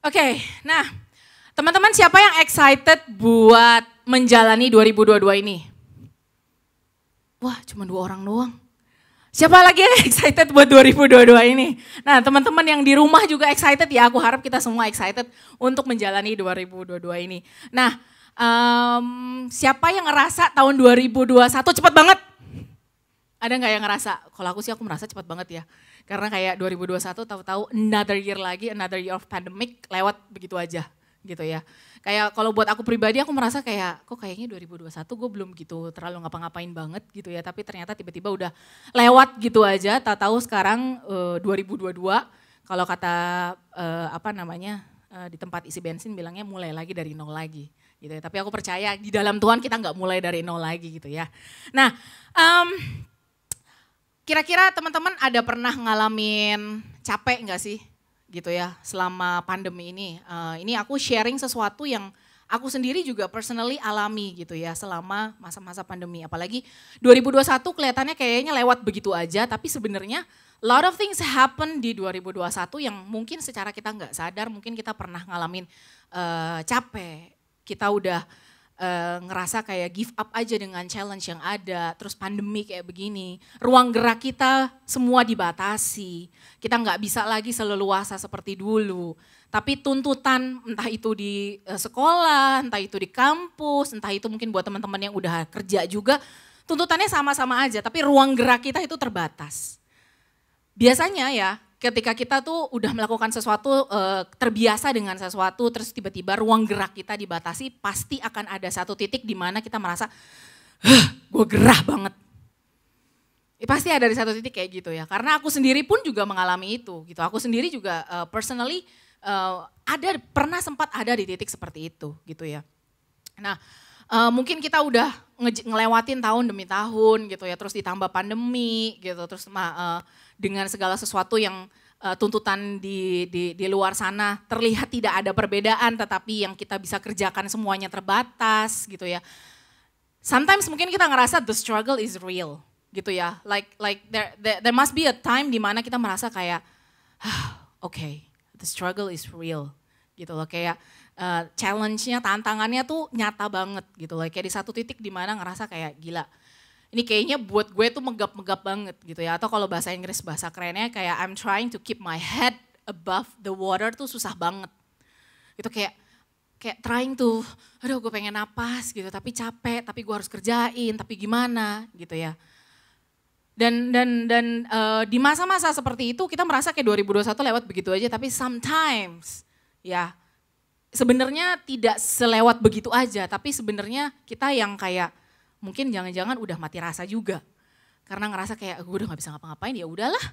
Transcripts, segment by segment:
Oke, nah teman-teman siapa yang excited buat menjalani 2022 ini? Wah, cuma 2 orang doang. Siapa lagi yang excited buat 2022 ini? Nah, teman-teman yang di rumah juga excited ya, aku harap kita semua excited untuk menjalani 2022 ini. Nah, siapa yang ngerasa tahun 2021 cepat banget? Ada nggak yang ngerasa? Kalau aku sih aku merasa cepat banget ya. Karena kayak 2021 tahu-tahu another year lagi, another year of pandemic lewat begitu aja gitu ya. Kayak kalau buat aku pribadi aku merasa kayak kok kayaknya 2021 gue belum gitu terlalu ngapa-ngapain banget gitu ya. Tapi ternyata tiba-tiba udah lewat gitu aja. Tak tahu sekarang 2022 kalau kata di tempat isi bensin bilangnya mulai lagi dari nol lagi gitu ya. Tapi aku percaya di dalam Tuhan kita nggak mulai dari nol lagi gitu ya. Nah, kira-kira teman-teman ada pernah ngalamin capek nggak sih gitu ya selama pandemi ini? Ini aku sharing sesuatu yang aku sendiri juga personally alami gitu ya selama masa-masa pandemi. Apalagi 2021 kelihatannya kayaknya lewat begitu aja, tapi sebenarnya a lot of things happen di 2021 yang mungkin secara kita nggak sadar, mungkin kita pernah ngalamin capek, kita udah ngerasa kayak give up aja dengan challenge yang ada, terus pandemi kayak begini, ruang gerak kita semua dibatasi, kita nggak bisa lagi seleluasa seperti dulu, tapi tuntutan entah itu di sekolah, entah itu di kampus, entah itu mungkin buat teman-teman yang udah kerja juga, tuntutannya sama-sama aja, tapi ruang gerak kita itu terbatas. Biasanya ya, ketika kita tuh udah melakukan sesuatu, terbiasa dengan sesuatu, terus tiba-tiba ruang gerak kita dibatasi, pasti akan ada satu titik di mana kita merasa, gue gerah banget. Pasti ada di satu titik kayak gitu ya, karena aku sendiri pun juga mengalami itu gitu. Aku sendiri juga personally pernah sempat ada di titik seperti itu gitu ya. Nah, mungkin kita udah ngelewatin tahun demi tahun gitu ya, terus ditambah pandemi gitu, terus dengan segala sesuatu yang tuntutan di luar sana terlihat tidak ada perbedaan, tetapi yang kita bisa kerjakan semuanya terbatas gitu ya. Sometimes mungkin kita ngerasa the struggle is real gitu ya, like there must be a time di mana kita merasa kayak, okay, the struggle is real gitu loh, kayak challenge-nya, tantangannya tuh nyata banget gitu loh, kayak di satu titik di mana ngerasa kayak gila. Ini kayaknya buat gue tuh megap-megap banget gitu ya, atau kalau bahasa Inggris bahasa kerennya kayak I'm trying to keep my head above the water tuh susah banget. Itu kayak trying to, aduh gue pengen napas gitu, tapi capek, tapi gue harus kerjain, tapi gimana gitu ya. Dan di masa-masa seperti itu kita merasa kayak 2021 lewat begitu aja, tapi sometimes ya sebenarnya tidak selewat begitu aja, tapi sebenarnya kita yang kayak mungkin jangan-jangan udah mati rasa juga. Karena ngerasa kayak gue udah gak bisa ngapa-ngapain, ya udahlah,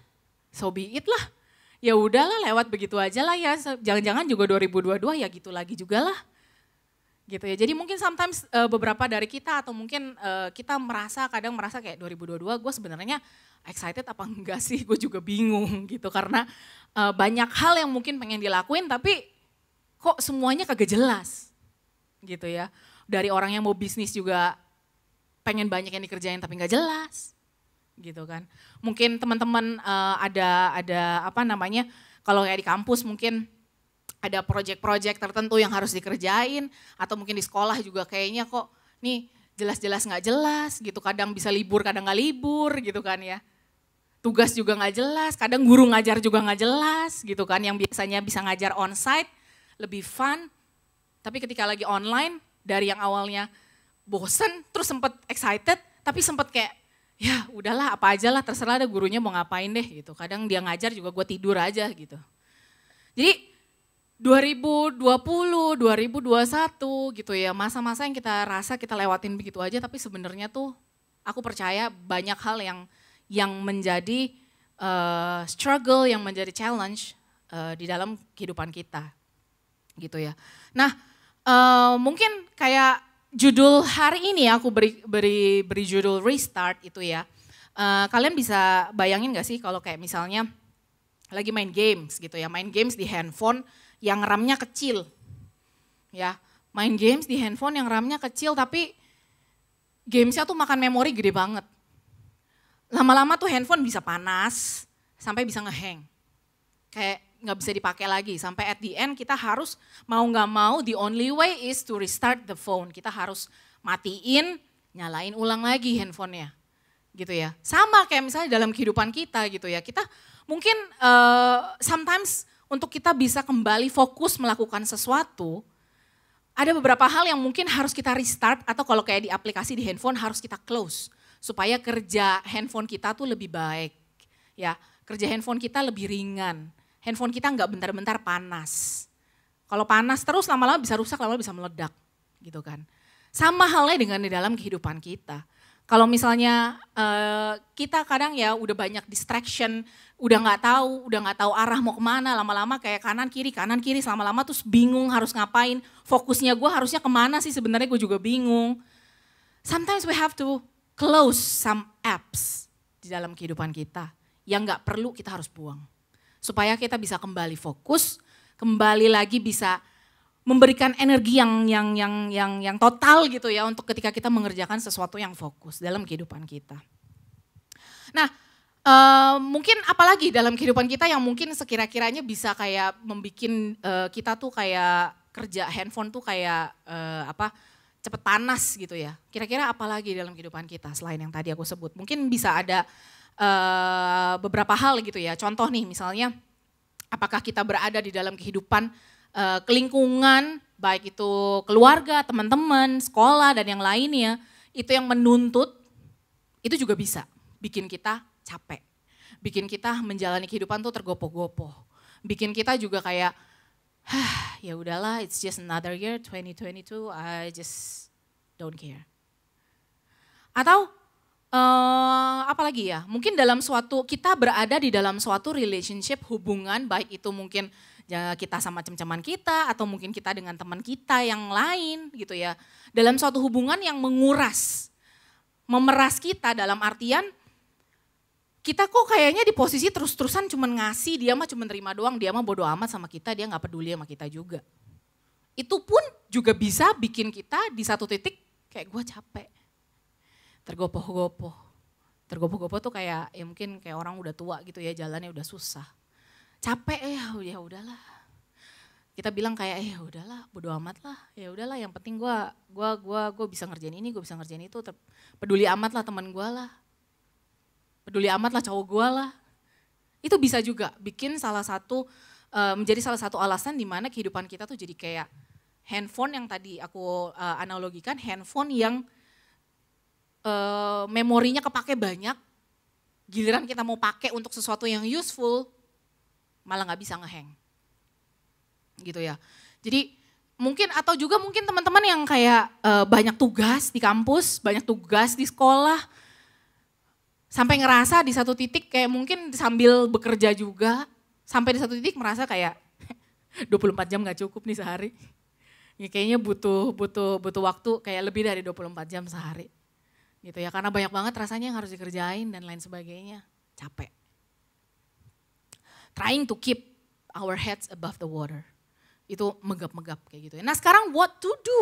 so be it lah. Ya udahlah lewat begitu aja lah ya, jangan-jangan juga 2022 ya gitu lagi juga lah. Gitu ya, jadi mungkin sometimes beberapa dari kita atau mungkin kita kadang merasa kayak 2022 gue sebenarnya excited apa enggak sih, gue juga bingung gitu. Karena banyak hal yang mungkin pengen dilakuin tapi kok semuanya kagak jelas gitu ya. Dari orang yang mau bisnis juga pengen banyak yang dikerjain tapi nggak jelas gitu kan. Mungkin teman-teman ada kalau kayak di kampus mungkin ada proyek-proyek tertentu yang harus dikerjain, atau mungkin di sekolah juga kayaknya kok nih jelas-jelas nggak jelas gitu, kadang bisa libur kadang nggak libur gitu kan ya. Tugas juga nggak jelas, kadang guru ngajar juga nggak jelas gitu kan, yang biasanya bisa ngajar onsite lebih fun, tapi ketika lagi online dari yang awalnya bosen, terus sempet excited, tapi sempet kayak ya udahlah apa aja lah terserah ada gurunya mau ngapain deh gitu. Kadang dia ngajar juga gue tidur aja gitu. Jadi 2020, 2021 gitu ya, masa-masa yang kita rasa kita lewatin begitu aja, tapi sebenarnya tuh aku percaya banyak hal yang menjadi struggle, yang menjadi challenge di dalam kehidupan kita gitu ya. Nah mungkin kayak judul hari ini aku beri judul restart itu ya. Kalian bisa bayangin gak sih kalau kayak misalnya lagi main games gitu ya, main games di handphone yang RAM-nya kecil. Ya, main games di handphone yang RAM-nya kecil tapi games-nya tuh makan memori gede banget. Lama-lama tuh handphone bisa panas sampai bisa ngehang. nggak bisa dipakai lagi. Sampai at the end kita harus mau nggak mau the only way is to restart the phone. Kita harus matiin, nyalain ulang lagi handphonenya. Gitu ya. Sama kayak misalnya dalam kehidupan kita gitu ya. Kita mungkin sometimes untuk kita bisa kembali fokus melakukan sesuatu, ada beberapa hal yang mungkin harus kita restart atau kalau kayak di aplikasi di handphone harus kita close. Supaya kerja handphone kita tuh lebih baik. Ya, kerja handphone kita lebih ringan. Handphone kita nggak bentar-bentar panas. Kalau panas terus lama-lama bisa rusak, lama-lama bisa meledak gitu kan. Sama halnya dengan di dalam kehidupan kita. Kalau misalnya kita kadang ya udah banyak distraction, udah nggak tahu arah mau kemana, lama-lama kayak kanan kiri, lama-lama terus bingung harus ngapain. Fokusnya gue harusnya kemana sih sebenarnya gue juga bingung. Sometimes we have to close some apps di dalam kehidupan kita yang nggak perlu kita harus buang. Supaya kita bisa kembali fokus, kembali lagi bisa memberikan energi yang total gitu ya untuk ketika kita mengerjakan sesuatu yang fokus dalam kehidupan kita. Nah, mungkin apalagi dalam kehidupan kita yang mungkin sekira-kiranya bisa kayak membuat kita tuh kayak kerja handphone tuh kayak cepet panas gitu ya. Kira-kira apalagi dalam kehidupan kita selain yang tadi aku sebut. Mungkin bisa ada beberapa hal gitu ya. Contoh nih misalnya apakah kita berada di dalam kehidupan kelingkungan, baik itu keluarga, teman-teman, sekolah dan yang lainnya, itu yang menuntut, itu juga bisa bikin kita capek. Bikin kita menjalani kehidupan tuh tergopoh-gopoh. Bikin kita juga kayak, ya udahlah, it's just another year, 2022, I just don't care. Atau apalagi ya, mungkin dalam kita berada di dalam suatu relationship, hubungan, baik itu mungkin kita sama cem-ceman kita atau mungkin kita dengan teman kita yang lain gitu ya. Dalam suatu hubungan yang menguras, memeras kita dalam artian kita kok kayaknya di posisi terus-terusan cuman ngasih, dia mah cuma terima doang, dia mah bodo amat sama kita, dia gak peduli sama kita juga. Itu pun juga bisa bikin kita di satu titik kayak gue capek. Tergopoh-gopoh. Tergopoh-gopoh tuh kayak ya mungkin kayak orang udah tua gitu ya, jalannya udah susah. Capek ya udahlah. Kita bilang kayak ya udahlah, bodo amat lah. Ya udahlah, yang penting gue bisa ngerjain ini, gue bisa ngerjain itu. Peduli amat lah teman gue lah. Peduli amat lah cowok gue lah. Itu bisa juga bikin menjadi salah satu alasan di mana kehidupan kita tuh jadi kayak handphone yang tadi aku analogikan, handphone yang memorinya kepake banyak, giliran kita mau pakai untuk sesuatu yang useful, malah nggak bisa ngehang, gitu ya. Jadi mungkin atau juga mungkin teman-teman yang kayak banyak tugas di kampus, banyak tugas di sekolah, sampai ngerasa di satu titik kayak mungkin sambil bekerja juga, sampai di satu titik merasa kayak 24 jam nggak cukup nih sehari. Ya, kayaknya butuh waktu kayak lebih dari 24 jam sehari. Gitu ya, karena banyak banget rasanya yang harus dikerjain dan lain sebagainya, capek. Trying to keep our heads above the water, itu megap-megap kayak gitu ya. Nah sekarang what to do?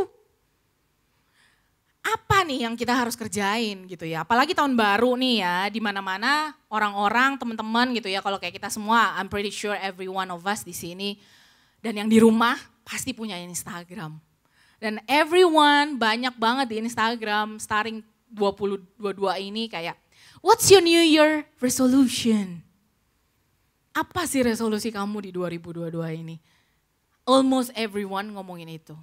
Apa nih yang kita harus kerjain gitu ya, apalagi tahun baru nih ya, di mana-mana orang-orang, teman-teman gitu ya, kalau kayak kita semua, I'm pretty sure every one of us di sini, dan yang di rumah pasti punya Instagram. Dan everyone banyak banget di Instagram, starting 2022 ini kayak, what's your New Year resolution? Apa sih resolusi kamu di 2022 ini? Almost everyone ngomongin itu.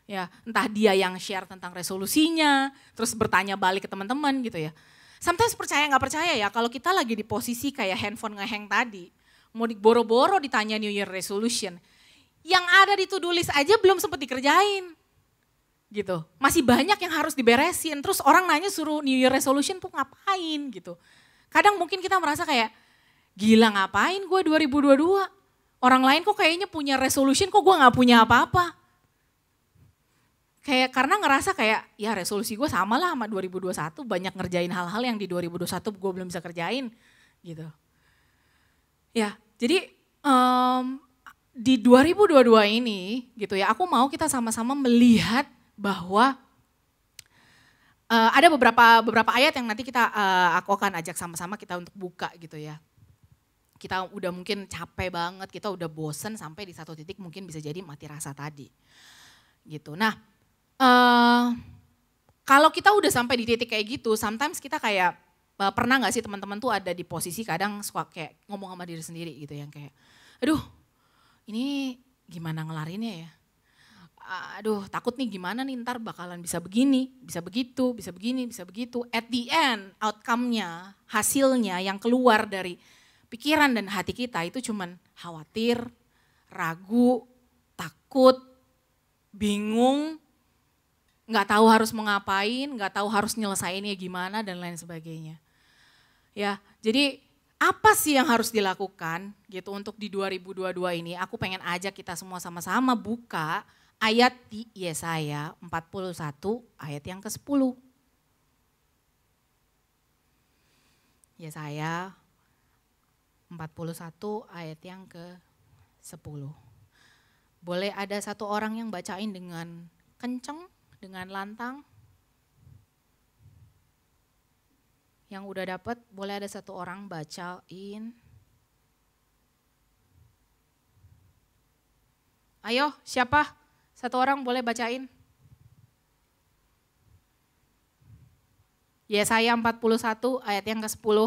Ya, entah dia yang share tentang resolusinya, terus bertanya balik ke teman-teman gitu ya. Sometimes percaya nggak percaya ya, kalau kita lagi di posisi kayak handphone ngehang tadi, mau boro-boro ditanya New Year resolution, yang ada di to-do list aja belum sempat dikerjain. Gitu, masih banyak yang harus diberesin, terus orang nanya suruh New Year resolution tuh ngapain gitu. Kadang mungkin kita merasa kayak, gila ngapain gue 2022, orang lain kok kayaknya punya resolution, kok gue gak punya apa-apa. Kayak karena ngerasa kayak, ya resolusi gue sama lah sama 2021, banyak ngerjain hal-hal yang di 2021 gue belum bisa kerjain gitu. Ya, jadi di 2022 ini gitu ya, aku mau kita sama-sama melihat bahwa ada beberapa ayat yang nanti aku akan ajak sama-sama kita untuk buka gitu ya. kita udah mungkin capek banget, kita udah bosen sampai di satu titik mungkin bisa jadi mati rasa tadi. Gitu. Nah, kalau kita udah sampai di titik kayak gitu, sometimes kita kayak pernah nggak sih teman-teman tuh ada di posisi kadang suka kayak ngomong sama diri sendiri gitu yang kayak, aduh ini gimana ngelarinnya ya? Aduh takut nih gimana nih ntar bakalan bisa begini, bisa begitu, bisa begini, bisa begitu. At the end outcome-nya, hasilnya yang keluar dari pikiran dan hati kita itu cuman khawatir, ragu, takut, bingung, gak tahu harus mengapain, gak tahu harus nyelesainnya gimana dan lain sebagainya. Ya, jadi apa sih yang harus dilakukan gitu untuk di 2022 ini? Aku pengen ajak kita semua sama-sama buka ayat di Yesaya 41 ayat yang ke-10. Yesaya 41 ayat yang ke-10. Boleh ada satu orang yang bacain dengan kenceng, dengan lantang? Yang udah dapat boleh ada satu orang bacain. Ayo, siapa? Satu orang boleh bacain. Yesaya 41 ayat yang ke-10.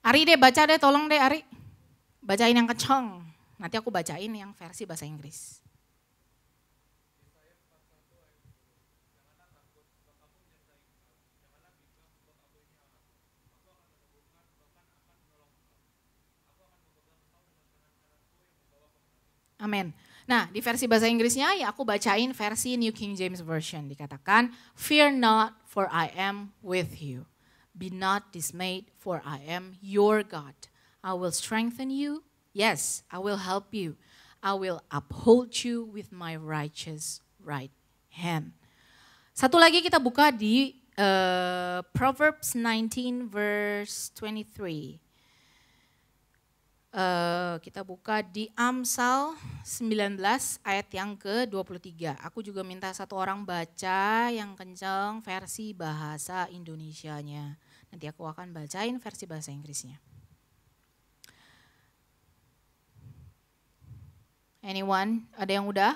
Ari deh baca deh, tolong deh Ari. Bacain yang kenceng. Nanti aku bacain yang versi bahasa Inggris. Amin. Nah di versi bahasa Inggrisnya ya aku bacain versi New King James Version. Dikatakan, fear not for I am with you. Be not dismayed for I am your God. I will strengthen you. Yes, I will help you. I will uphold you with my righteous right hand. Satu lagi kita buka di Proverbs 19 verse 23. Kita buka di Amsal 19 ayat yang ke-23. Aku juga minta satu orang baca yang kencang versi bahasa Indonesianya. Nanti aku akan bacain versi bahasa Inggrisnya. Anyone? Ada yang udah?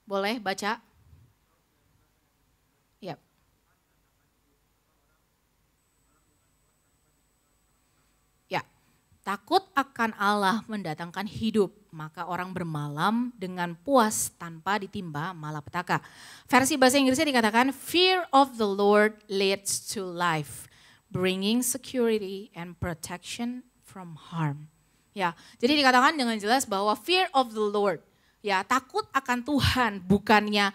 Boleh baca? Yap. Takut akan Allah mendatangkan hidup, maka orang bermalam dengan puas tanpa ditimba malapetaka. Versi bahasa Inggrisnya dikatakan, fear of the Lord leads to life, bringing security and protection from harm. Ya, jadi dikatakan dengan jelas bahwa fear of the Lord, ya takut akan Tuhan, bukannya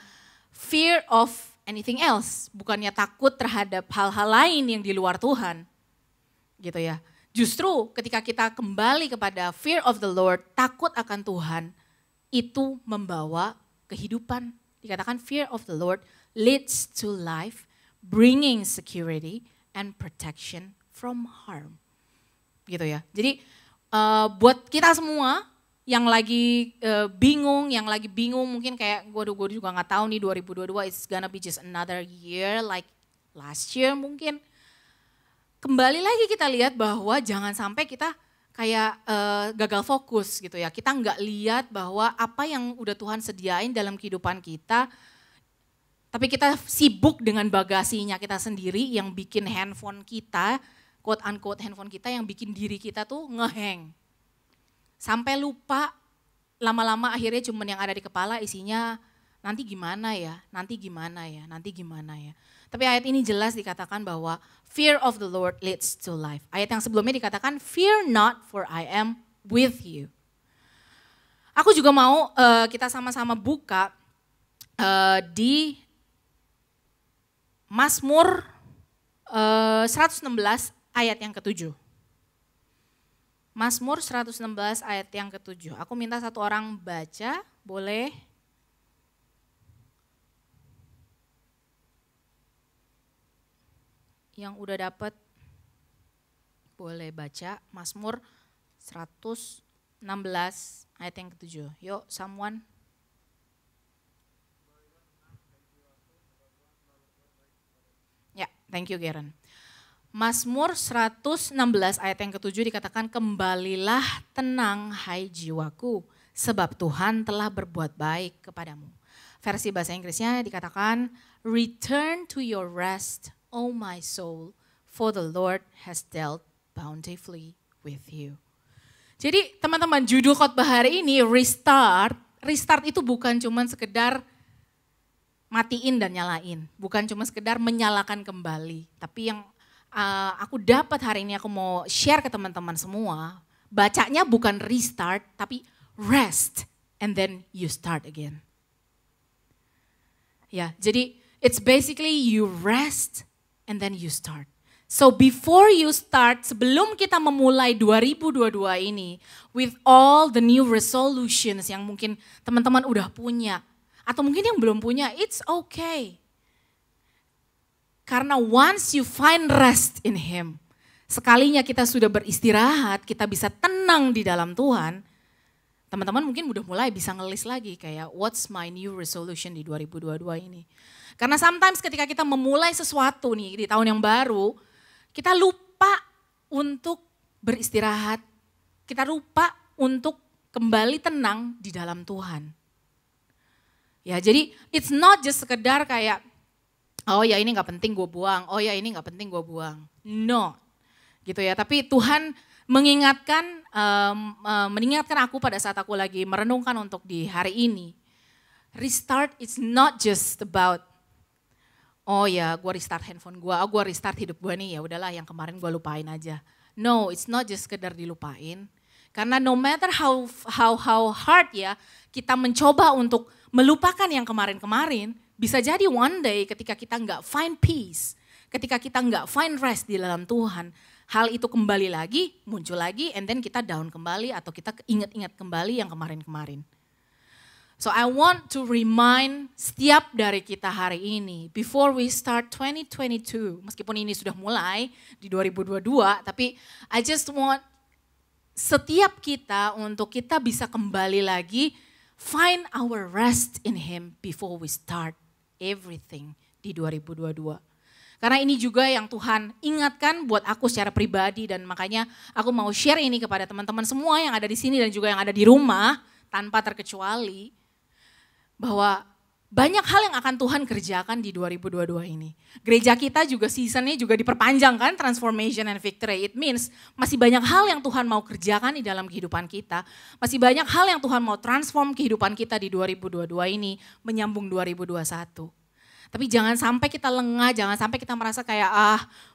fear of anything else, bukannya takut terhadap hal-hal lain yang di luar Tuhan, gitu ya. Justru ketika kita kembali kepada fear of the Lord, takut akan Tuhan, itu membawa kehidupan. Dikatakan fear of the Lord leads to life, bringing security and protection from harm. Gitu ya. Jadi buat kita semua yang lagi bingung, mungkin kayak gue juga gak tahu nih 2022 it's gonna be just another year like last year mungkin. Kembali lagi kita lihat bahwa jangan sampai kita kayak gagal fokus gitu ya. Kita nggak lihat bahwa apa yang udah Tuhan sediain dalam kehidupan kita, tapi kita sibuk dengan bagasinya kita sendiri yang bikin handphone kita, quote unquote handphone kita yang bikin diri kita tuh ngehang. Sampai lupa, lama-lama akhirnya cuman yang ada di kepala isinya nanti gimana ya, nanti gimana ya, nanti gimana ya. Tapi ayat ini jelas dikatakan bahwa fear of the Lord leads to life. Ayat yang sebelumnya dikatakan fear not for I am with you. Aku juga mau kita sama-sama buka di Mazmur 116 ayat yang ke-7. Mazmur 116 ayat yang ke-7. Aku minta satu orang baca, boleh? Yang udah dapat boleh baca Mazmur 116 ayat yang ke-7. Yuk, someone. Ya, thank you Garen. Mazmur 116 ayat yang ke-7 dikatakan, kembalilah tenang hai jiwaku, sebab Tuhan telah berbuat baik kepadamu. Versi bahasa Inggrisnya dikatakan, return to your rest, O my soul, for the Lord has dealt bountifully with you. Jadi teman-teman, judul khotbah hari ini restart. Restart itu bukan cuma sekedar matiin dan nyalain, bukan cuma sekedar menyalakan kembali. Tapi yang aku dapat hari ini, aku mau share ke teman-teman semua, bacanya bukan restart, tapi rest and then you start again. Ya, jadi it's basically you rest and then you start. So before you start, sebelum kita memulai 2022 ini with all the new resolutions yang mungkin teman-teman udah punya, atau mungkin yang belum punya, it's okay. Karena once you find rest in Him, sekalinya kita sudah beristirahat, kita bisa tenang di dalam Tuhan, teman-teman mungkin udah mulai bisa ngelis lagi kayak what's my new resolution di 2022 ini. Karena sometimes ketika kita memulai sesuatu nih di tahun yang baru, kita lupa untuk beristirahat, kita lupa untuk kembali tenang di dalam Tuhan. Ya, jadi it's not just sekedar kayak, oh ya ini gak penting gue buang, oh ya ini gak penting gue buang. No, gitu ya. Tapi Tuhan mengingatkan aku pada saat aku lagi merenungkan untuk di hari ini. Restart it's not just about, oh ya gue restart handphone gue, gue restart hidup gue nih, ya udahlah yang kemarin gue lupain aja. No, it's not just sekedar dilupain. Karena no matter how hard ya kita mencoba untuk melupakan yang kemarin-kemarin, bisa jadi one day ketika kita nggak find peace, ketika kita nggak find rest di dalam Tuhan, hal itu kembali lagi, muncul lagi, and then kita down kembali atau kita ingat-ingat kembali yang kemarin-kemarin. So I want to remind setiap dari kita hari ini, before we start 2022, meskipun ini sudah mulai di 2022, tapi I just want setiap kita untuk kita bisa kembali lagi, find our rest in Him before we start everything di 2022. Karena ini juga yang Tuhan ingatkan buat aku secara pribadi dan makanya aku mau share ini kepada teman-teman semua yang ada di sini dan juga yang ada di rumah tanpa terkecuali. Bahwa banyak hal yang akan Tuhan kerjakan di 2022 ini. Gereja kita juga seasonnya juga diperpanjang kan, transformation and victory. It means masih banyak hal yang Tuhan mau kerjakan di dalam kehidupan kita. Masih banyak hal yang Tuhan mau transform kehidupan kita di 2022 ini menyambung 2021. Tapi jangan sampai kita lengah, jangan sampai kita merasa kayak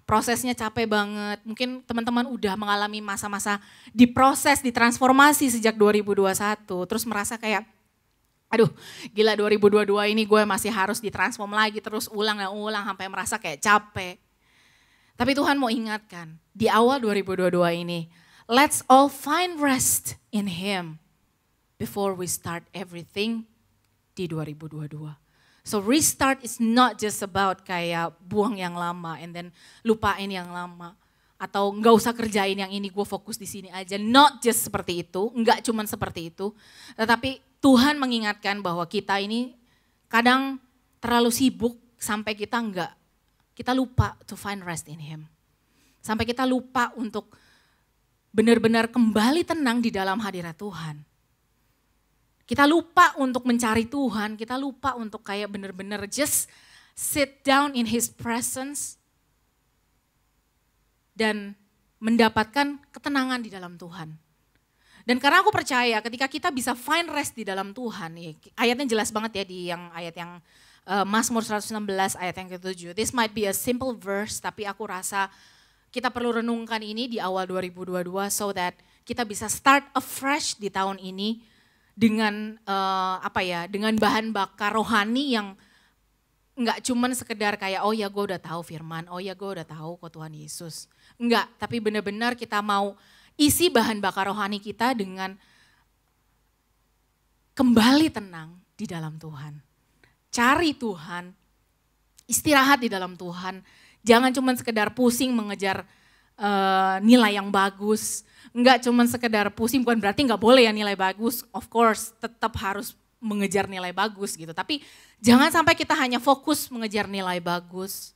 prosesnya capek banget. Mungkin teman-teman udah mengalami masa-masa diproses, ditransformasi sejak 2021. Terus merasa kayak, aduh gila 2022 ini gue masih harus ditransform lagi terus ulang dan ulang sampai merasa kayak capek. Tapi Tuhan mau ingatkan di awal 2022 ini, let's all find rest in Him before we start everything di 2022. So restart is not just about kayak buang yang lama and then lupain yang lama. Atau nggak usah kerjain yang ini, gue fokus di sini aja. Not just seperti itu, nggak cuman seperti itu. Tetapi Tuhan mengingatkan bahwa kita ini kadang terlalu sibuk sampai kita lupa to find rest in Him. Sampai kita lupa untuk benar-benar kembali tenang di dalam hadirat Tuhan. Kita lupa untuk mencari Tuhan, kita lupa untuk kayak benar-benar just sit down in His presence dan mendapatkan ketenangan di dalam Tuhan. Dan karena aku percaya ketika kita bisa find rest di dalam Tuhan, ayatnya jelas banget ya di ayat yang Mazmur 116 ayat yang ke-7. This might be a simple verse tapi aku rasa kita perlu renungkan ini di awal 2022 so that kita bisa start afresh di tahun ini dengan dengan bahan bakar rohani yang enggak cuman sekedar kayak oh ya gue udah tahu firman, oh ya gue udah tahu kok Tuhan Yesus. Enggak, tapi benar-benar kita mau isi bahan bakar rohani kita dengan kembali tenang di dalam Tuhan. Cari Tuhan, istirahat di dalam Tuhan. Jangan cuma sekedar pusing mengejar nilai yang bagus. Enggak cuma sekedar pusing, bukan berarti enggak boleh ya nilai bagus. Of course, tetap harus mengejar nilai bagus gitu. Tapi jangan sampai kita hanya fokus mengejar nilai bagus.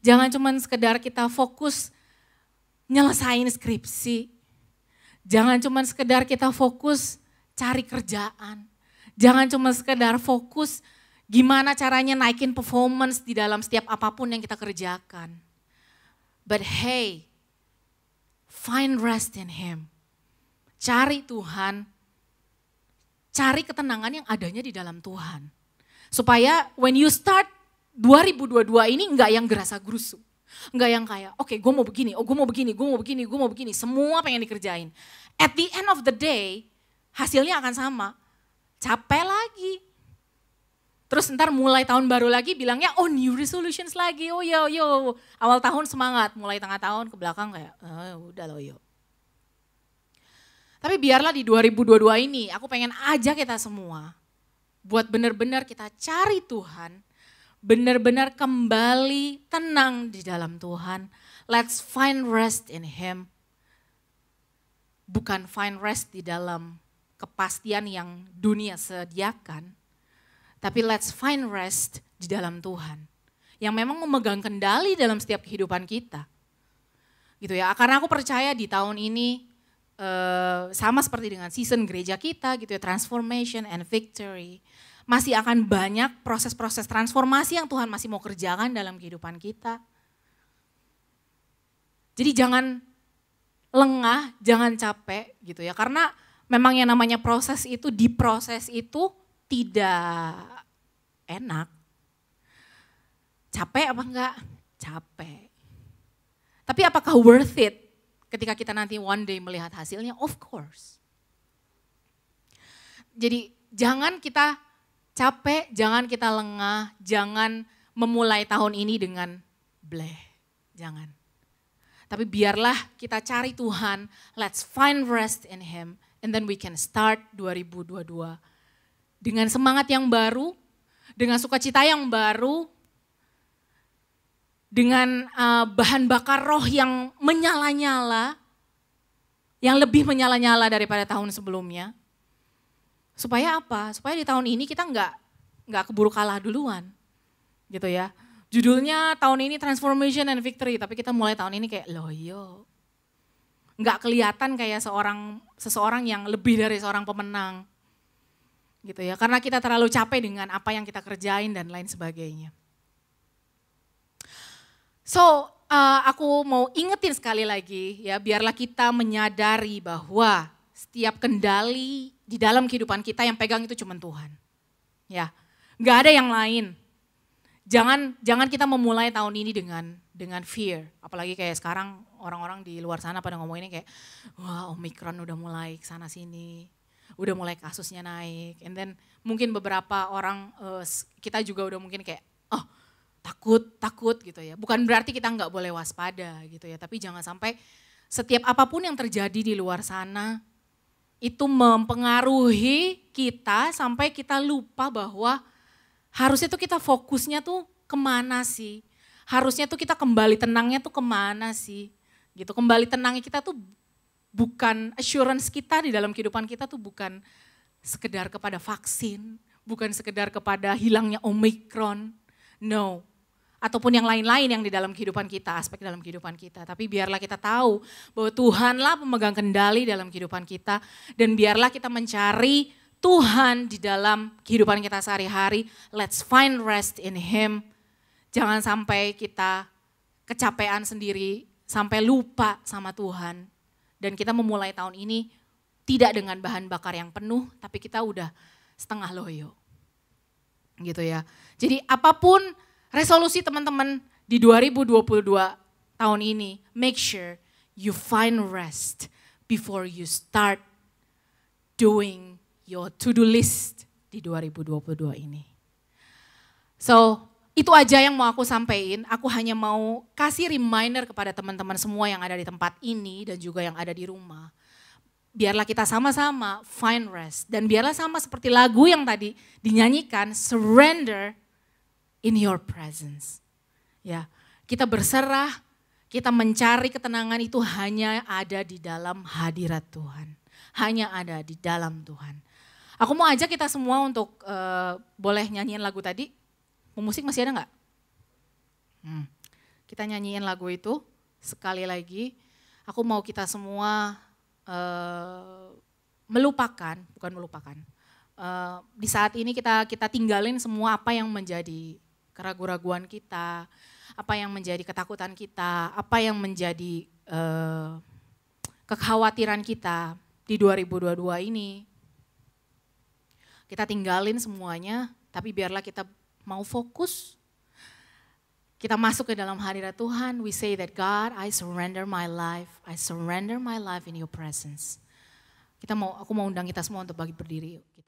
Jangan cuma sekedar kita fokus nyelesain skripsi. Jangan cuma sekedar kita fokus cari kerjaan. Jangan cuma sekedar fokus gimana caranya naikin performance di dalam setiap apapun yang kita kerjakan. But hey, find rest in Him. Cari Tuhan, cari ketenangan yang adanya di dalam Tuhan. Supaya when you start 2022 ini enggak yang gerasa gerusu. Enggak yang kayak, oke, gue mau begini, gue mau begini, gue mau begini, gue mau begini. Semua pengen dikerjain. At the end of the day, hasilnya akan sama. Capek lagi. Terus ntar mulai tahun baru lagi bilangnya, oh new resolutions lagi. Oh yo, awal tahun semangat. Mulai tengah tahun ke belakang kayak, udah loh yo. Tapi biarlah di 2022 ini, aku pengen ajak kita semua. Buat benar-benar kita cari Tuhan. Benar-benar kembali tenang di dalam Tuhan. Let's find rest in Him. Bukan find rest di dalam kepastian yang dunia sediakan. Tapi let's find rest di dalam Tuhan. Yang memang memegang kendali dalam setiap kehidupan kita. Gitu ya, karena aku percaya di tahun ini sama seperti dengan season gereja kita gitu ya, transformation and victory. Masih akan banyak proses-proses transformasi yang Tuhan masih mau kerjakan dalam kehidupan kita. Jadi jangan lengah, jangan capek gitu ya. Karena memang yang namanya proses itu, di proses itu tidak enak. Capek apa enggak? Capek. Tapi apakah worth it ketika kita nanti one day melihat hasilnya? Of course. Jadi jangan kita capek, jangan kita lengah, jangan memulai tahun ini dengan bleh, jangan. Tapi biarlah kita cari Tuhan, let's find rest in Him, and then we can start 2022 dengan semangat yang baru, dengan sukacita yang baru, dengan bahan bakar roh yang menyala-nyala, yang lebih menyala-nyala daripada tahun sebelumnya. Supaya apa? Supaya di tahun ini kita nggak keburu kalah duluan, gitu ya. Judulnya tahun ini Transformation and Victory, tapi kita mulai tahun ini kayak loyo. Nggak kelihatan kayak seseorang yang lebih dari seorang pemenang, gitu ya. Karena kita terlalu capek dengan apa yang kita kerjain dan lain sebagainya. So, aku mau ingetin sekali lagi ya, biarlah kita menyadari bahwa setiap kendali di dalam kehidupan kita yang pegang itu cuma Tuhan. Ya, nggak ada yang lain. Jangan kita memulai tahun ini dengan fear. Apalagi kayak sekarang orang-orang di luar sana pada ngomonginnya kayak, wah Omikron udah mulai kesana sini, udah mulai kasusnya naik. And then mungkin beberapa orang, kita juga udah mungkin kayak, oh takut gitu ya. Bukan berarti kita nggak boleh waspada gitu ya. Tapi jangan sampai setiap apapun yang terjadi di luar sana, itu mempengaruhi kita sampai kita lupa bahwa harusnya tuh kita fokusnya tuh kemana sih. Harusnya tuh kita kembali tenangnya tuh kemana sih. Gitu, kembali tenangnya kita tuh bukan assurance kita di dalam kehidupan kita tuh bukan sekedar kepada vaksin. Bukan sekedar kepada hilangnya Omikron. No. Ataupun yang lain-lain yang di dalam kehidupan kita, aspek dalam kehidupan kita. Tapi biarlah kita tahu bahwa Tuhanlah pemegang kendali dalam kehidupan kita. Dan biarlah kita mencari Tuhan di dalam kehidupan kita sehari-hari. Let's find rest in Him. Jangan sampai kita kecapean sendiri, sampai lupa sama Tuhan. Dan kita memulai tahun ini tidak dengan bahan bakar yang penuh, tapi kita udah setengah loyo. Gitu ya. Jadi apapun resolusi teman-teman di 2022 tahun ini, make sure you find rest before you start doing your to-do list di 2022 ini. So, itu aja yang mau aku sampaikan. Aku hanya mau kasih reminder kepada teman-teman semua yang ada di tempat ini dan juga yang ada di rumah. Biarlah kita sama-sama find rest. Dan biarlah sama seperti lagu yang tadi dinyanyikan, surrender in your presence. Ya, kita berserah, kita mencari ketenangan itu hanya ada di dalam hadirat Tuhan. Hanya ada di dalam Tuhan. Aku mau ajak kita semua untuk boleh nyanyiin lagu tadi. Musik masih ada nggak? Kita nyanyiin lagu itu sekali lagi. Aku mau kita semua melupakan, bukan melupakan. Di saat ini kita tinggalin semua apa yang menjadi keraguan-raguan kita, apa yang menjadi ketakutan kita, apa yang menjadi kekhawatiran kita di 2022 ini. Kita tinggalin semuanya, tapi biarlah kita mau fokus. Kita masuk ke dalam hadirat Tuhan, we say that God, I surrender my life in your presence. Aku mau undang kita semua untuk bagi berdiri. Yuk.